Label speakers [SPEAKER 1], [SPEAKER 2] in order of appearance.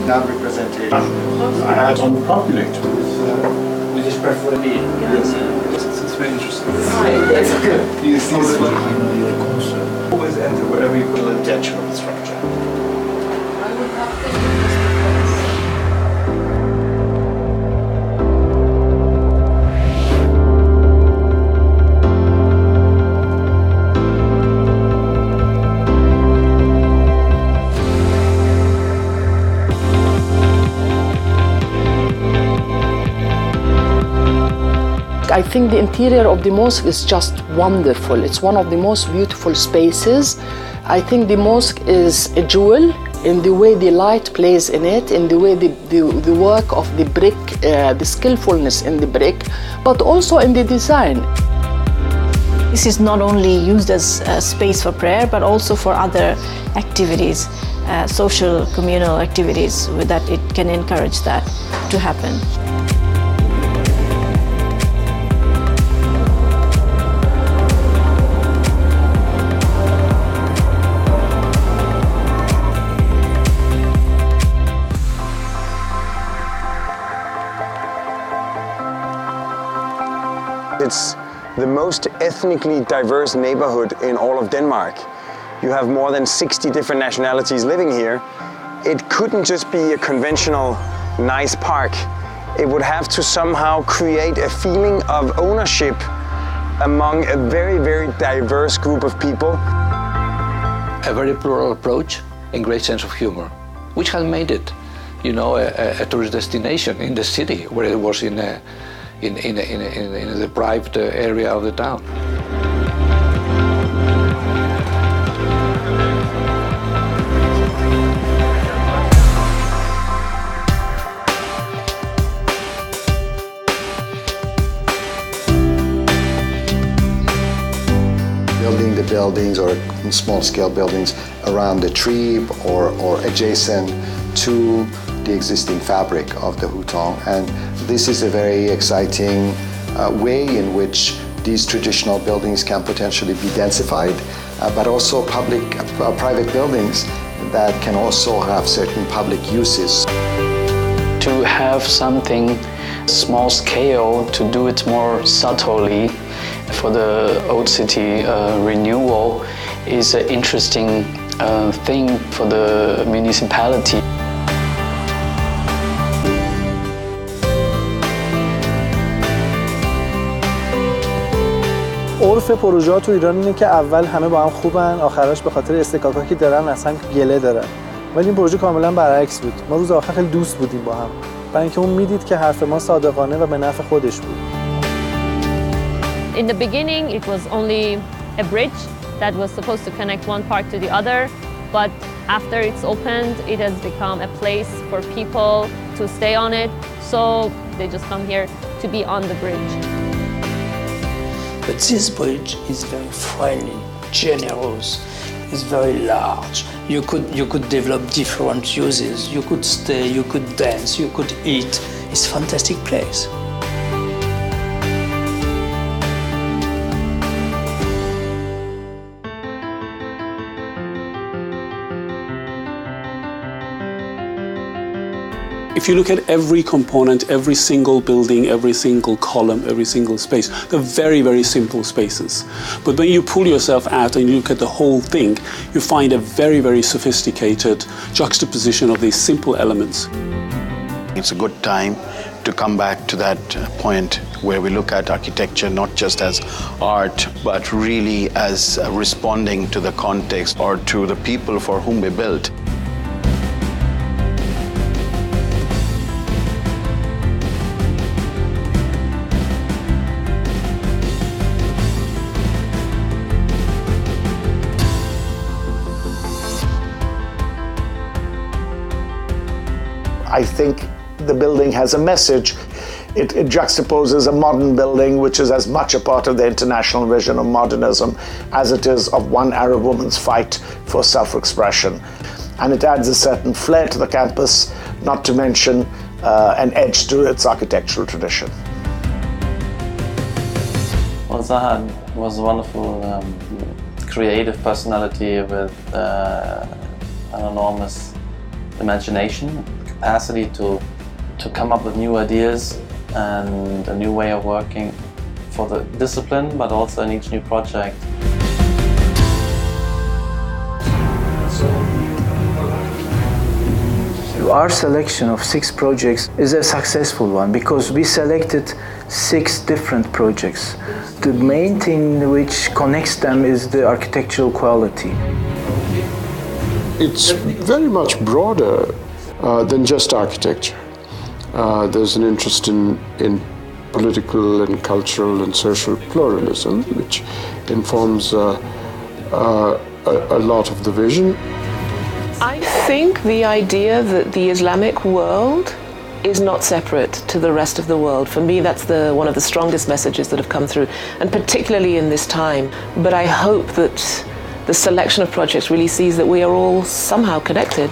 [SPEAKER 1] now representing I had unpopulated with his preferably. Yes. It's very interesting. It's good. You see always enter whatever you call intention of the structure.
[SPEAKER 2] I would have to
[SPEAKER 3] I think the interior of the mosque is just wonderful. It's one of the most beautiful spaces. I think the mosque is a jewel in the way the light plays in it, in the way the work of the brick, the skillfulness in the brick, but also in the design.
[SPEAKER 4] This is not only used as a space for prayer, but also for other activities, social, communal activities, that it can encourage that to happen.
[SPEAKER 5] It's the most ethnically diverse neighborhood in all of Denmark. You have more than 60 different nationalities living here. It couldn't just be a conventional, nice park. It would have to somehow create a feeling of ownership among a very, very diverse group of people.
[SPEAKER 6] A very plural approach and great sense of humor, which has made it, you know, a tourist destination in the city, where it was in a deprived area of the town.
[SPEAKER 7] Building the buildings or small-scale buildings around the tree or adjacent to the existing fabric of the hutong, and this is a very exciting way in which these traditional buildings can potentially be densified, but also private buildings that can also have certain public uses.
[SPEAKER 8] To have something small scale, to do it more subtly for the old city renewal is an interesting thing for the municipality.
[SPEAKER 9] عرف پروژه تو ایران اینه که اول همه با هم خوبن، آخرش به خاطر استکاکا که دارن اصلا گله دارن. ولی این پروژه کاملا برعکس بود. ما روز آخر خیلی دوست بودیم با هم. برای اینکه اون میدید که حرف ما صادقانه و به نفع خودش بود.
[SPEAKER 10] In the beginning it was only a bridge that was supposed to connect one park to the other, but after it's opened it has become a place for people to stay on it, so they just come here to be on the bridge.
[SPEAKER 11] But this bridge is very friendly, generous, it's very large. You could develop different uses. You could stay, you could dance, you could eat. It's a fantastic place.
[SPEAKER 12] If you look at every component, every single building, every single column, every single space, they're very, very simple spaces. But when you pull yourself out and you look at the whole thing, you find a very, very sophisticated juxtaposition of these simple elements.
[SPEAKER 1] It's a good time to come back to that point where we look at architecture not just as art, but really as responding to the context or to the people for whom we built.
[SPEAKER 13] I think the building has a message. It juxtaposes a modern building, which is as much a part of the international vision of modernism as it is of one Arab woman's fight for self-expression. And it adds a certain flair to the campus, not to mention an edge to its architectural tradition.
[SPEAKER 14] Well, Zaha was a wonderful creative personality with an enormous imagination, capacity to come up with new ideas and a new way of working for the discipline, but also in each new project.
[SPEAKER 15] Our selection of 6 projects is a successful one because we selected 6 different projects. The main thing which connects them is the architectural quality.
[SPEAKER 16] It's very much broader than just architecture. There's an interest in political and cultural and social pluralism, which informs a lot of the vision.
[SPEAKER 17] I think the idea that the Islamic world is not separate to the rest of the world. For me, that's one of the strongest messages that have come through, and particularly in this time. But I hope that the selection of projects really sees that we are all somehow connected.